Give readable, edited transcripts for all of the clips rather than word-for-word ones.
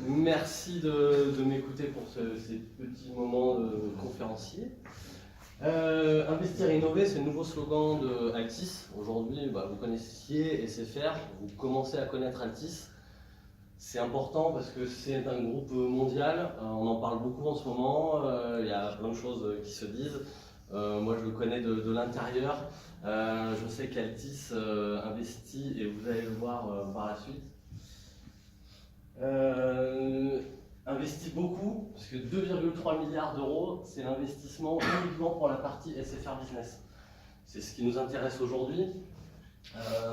Merci de m'écouter pour ces petits moments de conférencier. Investir et innover, c'est le nouveau slogan de Altis. Aujourd'hui, vous connaissiez SFR, vous commencez à connaître Altis. C'est important parce que c'est un groupe mondial, on en parle beaucoup en ce moment, il y a plein de choses qui se disent. Moi je le connais de l'intérieur, je sais qu'Altis investit, et vous allez le voir par la suite, investit beaucoup, parce que 2,3 milliards d'euros, c'est l'investissement uniquement pour la partie SFR Business. C'est ce qui nous intéresse aujourd'hui.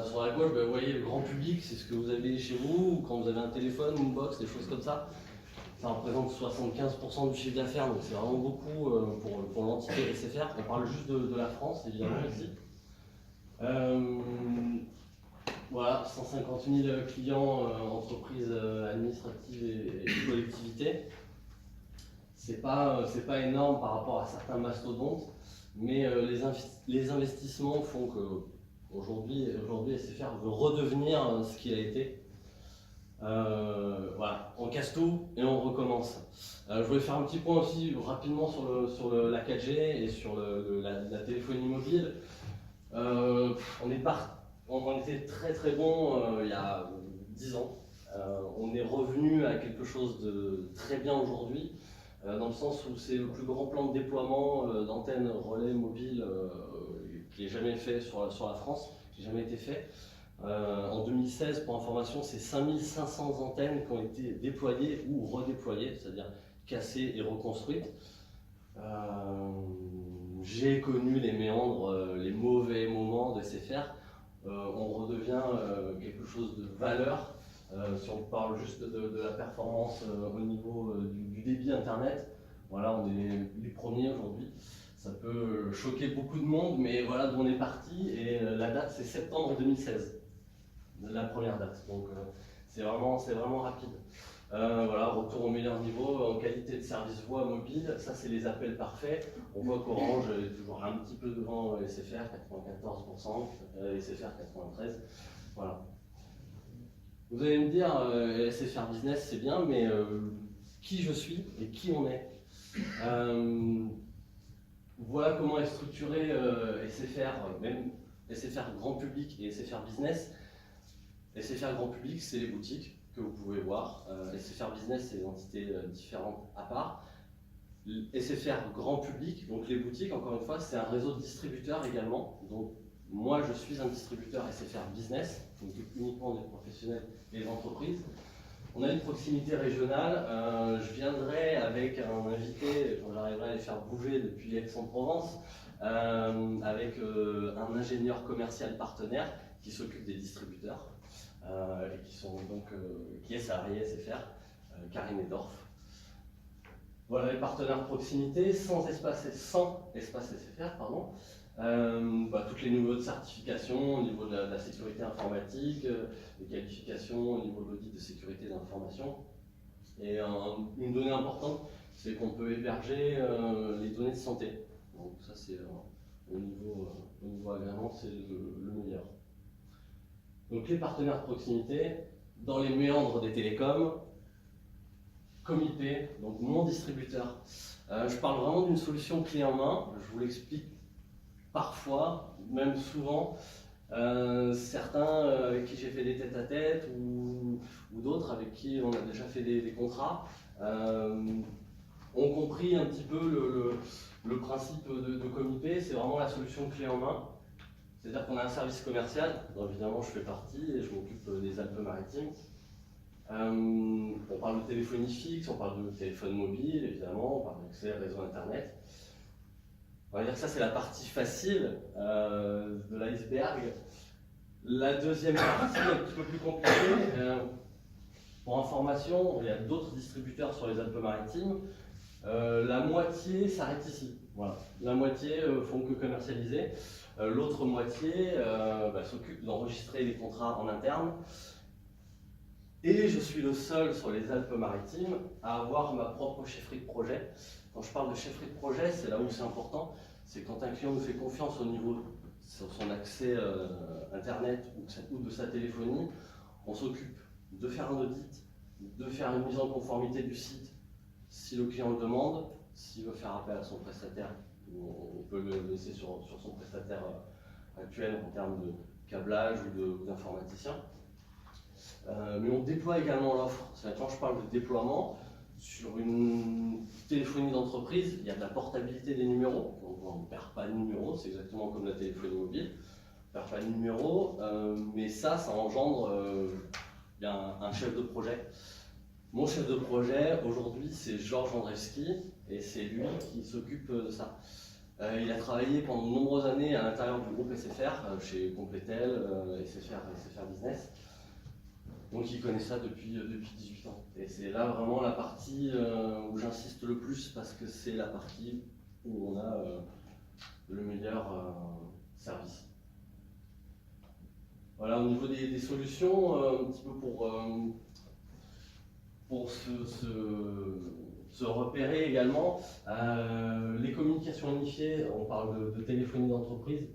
Sur la gauche, vous voyez le grand public, c'est ce que vous avez chez vous, ou quand vous avez un téléphone, une box, des choses comme ça. Ça représente 75% du chiffre d'affaires, donc c'est vraiment beaucoup pour l'entité SFR. On parle juste de la France, évidemment, ici. Voilà, 150 000 clients, entreprises administratives et collectivités. C'est pas énorme par rapport à certains mastodontes, mais les investissements font que aujourd'hui SFR veut redevenir ce qu'il a été. Voilà, on casse tout et on recommence. Je voulais faire un petit point aussi rapidement sur la 4G et sur la téléphonie mobile. On était très bon il y a 10 ans. On est revenu à quelque chose de très bien aujourd'hui, dans le sens où c'est le plus grand plan de déploiement d'antennes relais mobiles qui ait jamais fait sur la France, qui n'a jamais été fait. En 2016, pour information, c'est 5500 antennes qui ont été déployées ou redéployées, c'est-à-dire cassées et reconstruites. J'ai connu les méandres, les mauvais moments de SFR. On redevient quelque chose de valeur. Si on parle juste de la performance au niveau du débit Internet, voilà, on est les premiers aujourd'hui. Ça peut choquer beaucoup de monde, mais voilà d'où on est parti. Et la date, c'est septembre 2016, la première date. Donc c'est vraiment rapide. Voilà, retour au meilleur niveau en qualité de service voix mobile. Ça, c'est les appels parfaits. On voit qu'Orange est toujours un petit peu devant SFR, 94%, SFR 93%. Voilà. Vous allez me dire, SFR Business, c'est bien, mais qui je suis et qui on est. Voilà comment est structuré SFR, même SFR grand public et SFR Business. SFR grand public, c'est les boutiques que vous pouvez voir. SFR Business, c'est des entités différentes à part. SFR grand public, donc les boutiques, encore une fois, c'est un réseau de distributeurs également. Donc moi, je suis un distributeur SFR Business, donc uniquement des professionnels et des entreprises. On a une proximité régionale. Je viendrai avec un invité, quand j'arriverai à les faire bouger depuis Aix-en-Provence, avec un ingénieur commercial partenaire qui s'occupe des distributeurs. Et qui est salarié SFR, Karim Edorf. Voilà les partenaires proximité, sans espace SFR, pardon. Toutes les niveaux de certification au niveau de la sécurité informatique, les qualifications au niveau de l'audit de sécurité d'information. Et une donnée importante, c'est qu'on peut héberger les données de santé. Donc ça c'est au niveau agrément, c'est le meilleur. Donc les partenaires de proximité, dans les méandres des télécoms, Comipay, donc mon distributeur. Je parle vraiment d'une solution clé en main, je vous l'explique parfois, même souvent. Certains avec qui j'ai fait des tête-à-tête ou d'autres avec qui on a déjà fait des contrats ont compris un petit peu le principe de Comipay. C'est vraiment la solution clé en main. C'est-à-dire qu'on a un service commercial, dont évidemment je fais partie et je m'occupe des Alpes-Maritimes. On parle de téléphonie fixe, on parle de téléphone mobile, évidemment, on parle d'accès réseau Internet. On va dire que ça c'est la partie facile de l'iceberg. La deuxième partie, un petit peu plus compliquée, pour information, il y a d'autres distributeurs sur les Alpes-Maritimes. La moitié s'arrête ici. Voilà. La moitié font que commercialiser. L'autre moitié s'occupe d'enregistrer les contrats en interne. Et je suis le seul sur les Alpes-Maritimes à avoir ma propre chefferie de projet. Quand je parle de chefferie de projet, c'est là où c'est important. C'est quand un client nous fait confiance au niveau sur son accès Internet ou de sa téléphonie, on s'occupe de faire un audit, de faire une mise en conformité du site si le client le demande. S'il veut faire appel à son prestataire, on peut le laisser sur son prestataire actuel en termes de câblage ou d'informaticien. Mais on déploie également l'offre. Quand je parle de déploiement, sur une téléphonie d'entreprise, il y a de la portabilité des numéros. Donc on ne perd pas de numéro, c'est exactement comme la téléphonie mobile. On ne perd pas de numéro, mais ça engendre il y a un chef de projet. Mon chef de projet, aujourd'hui, c'est Georges Andrewski, et c'est lui qui s'occupe de ça. Il a travaillé pendant de nombreuses années à l'intérieur du groupe SFR, chez Completel, SFR Business. Donc il connaît ça depuis 18 ans. Et c'est là vraiment la partie où j'insiste le plus, parce que c'est la partie où on a le meilleur service. Voilà, au niveau des solutions, un petit peu pour se repérer également, les communications unifiées, on parle de téléphonie d'entreprise,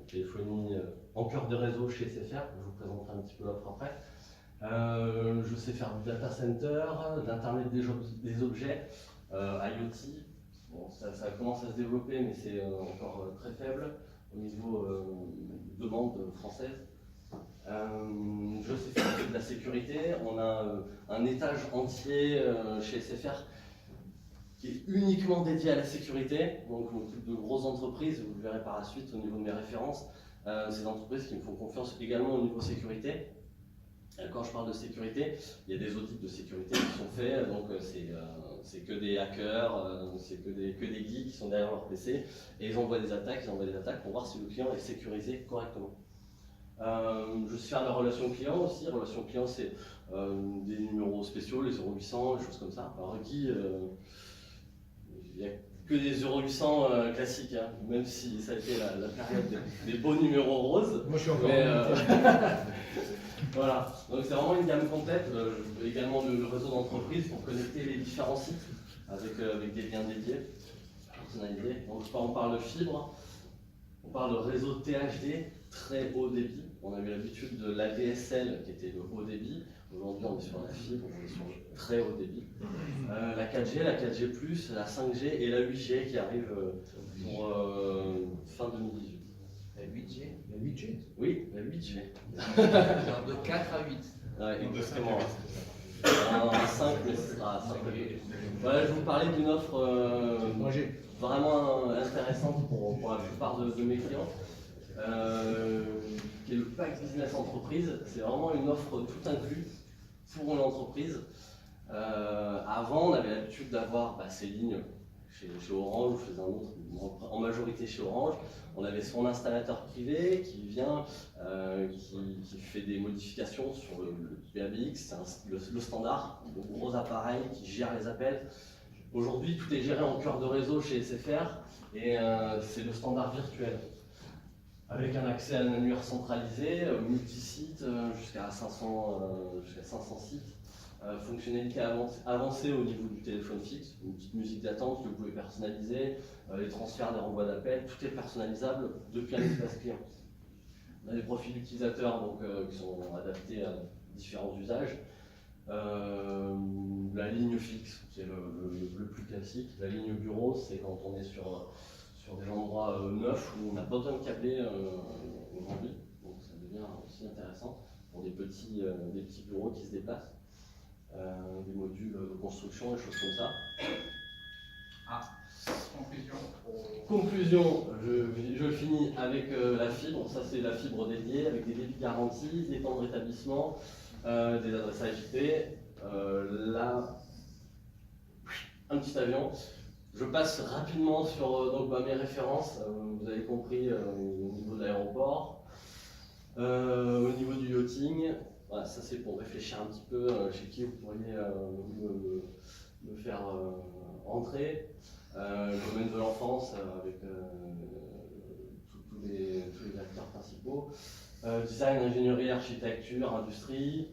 téléphonie en cœur de réseau chez SFR, je vous présenterai un petit peu l'offre après. Je sais faire du data center, d'internet des objets, IoT. Bon, ça commence à se développer, mais c'est encore très faible au niveau demande française. Je sais faire de la sécurité. On a un étage entier chez SFR qui est uniquement dédié à la sécurité. Donc on occupe de grosses entreprises, vous le verrez par la suite au niveau de mes références. Ces entreprises qui me font confiance également au niveau sécurité. Quand je parle de sécurité, il y a des audits de sécurité qui sont faits, donc c'est que des hackers, c'est que des geeks qui sont derrière leur PC, et ils envoient des attaques pour voir si le client est sécurisé correctement. Je sais faire de la relation client aussi. Relation client, c'est des numéros spéciaux, les 0800, des choses comme ça. Alors requis, il n'y a que des 0800 classiques, hein, même si ça a été la période des beaux numéros roses. Moi je suis encore voilà, donc c'est vraiment une gamme complète. Également le réseau d'entreprise pour connecter les différents sites avec des liens dédiés, personnalisés. Donc on parle de fibre, on parle de réseau THD, très haut débit. On a eu l'habitude de l'ADSL qui était le haut débit. Aujourd'hui on est sur la fibre, on est sur le très haut débit. La 4G, la 4G+, la 5G et la 8G qui arrive pour fin 2018. La 8G? La 8G. Oui, la 8G. Genre de 4 à 8. Ouais, exactement. Un 5, mais ce sera 5. Voilà, je vous parlais d'une offre vraiment intéressante pour la plupart de mes clients, qui est le pack business entreprise. C'est vraiment une offre tout inclus pour une entreprise. Avant, on avait l'habitude d'avoir ces lignes chez Orange, je faisais un autre, en majorité chez Orange. On avait son installateur privé qui vient, qui fait des modifications sur le PABX, c'est le standard, le gros appareil qui gère les appels. Aujourd'hui, tout est géré en cœur de réseau chez SFR et c'est le standard virtuel. Avec un accès à un annuaire centralisé, multi-site, jusqu'à 500 sites. Fonctionnalité avancée au niveau du téléphone fixe, une petite musique d'attente que vous pouvez personnaliser, les transferts des renvois d'appels, tout est personnalisable depuis un espace client. On a des profils utilisateurs donc, qui sont adaptés à différents usages. La ligne fixe, c'est le plus classique. La ligne bureau, c'est quand on est sur des endroits neufs où on n'a pas besoin de câbler aujourd'hui. Donc ça devient aussi intéressant pour des petits bureaux qui se déplacent. Des modules de construction, des choses comme ça. Conclusion. Conclusion, je finis avec la fibre. Ça, c'est la fibre dédiée avec des débits garantis, des temps de rétablissement, des adresses IP. Là, un petit avion. Je passe rapidement sur mes références. Vous avez compris au niveau de l'aéroport, au niveau du yachting. Voilà, ça c'est pour réfléchir un petit peu chez qui vous pourriez me faire entrer. Le domaine de l'enfance avec tous les acteurs principaux. Design, ingénierie, architecture, industrie.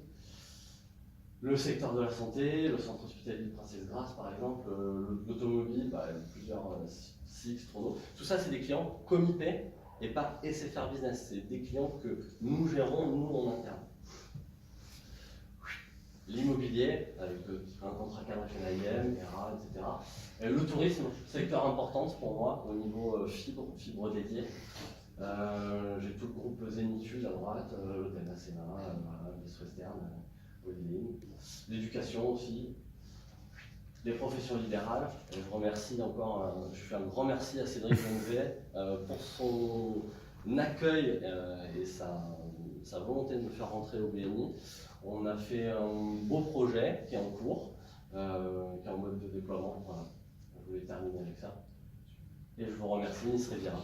Le secteur de la santé, le centre hospitalier de Princesse Grasse par exemple, l'automobile, plusieurs Six, Chrono. Tout ça c'est des clients Comipay et pas SFR Business. C'est des clients que nous gérons nous en interne. l'immobilier, avec un contrat cadre avec l'AIM, ERA, etc. Et le tourisme, secteur important pour moi au niveau fibre dédiée. J'ai tout le groupe Zénitude à droite, l'hôtel Masséna, les Western, Olivier. L'éducation aussi, les professions libérales. Et je remercie encore, je fais un grand merci à Cédric Longuet pour son accueil et sa volonté de me faire rentrer au BNI. On a fait un beau projet qui est en cours, qui est en mode de déploiement. Voilà. Je voulais terminer avec ça. Et je vous remercie, Miss Riviera.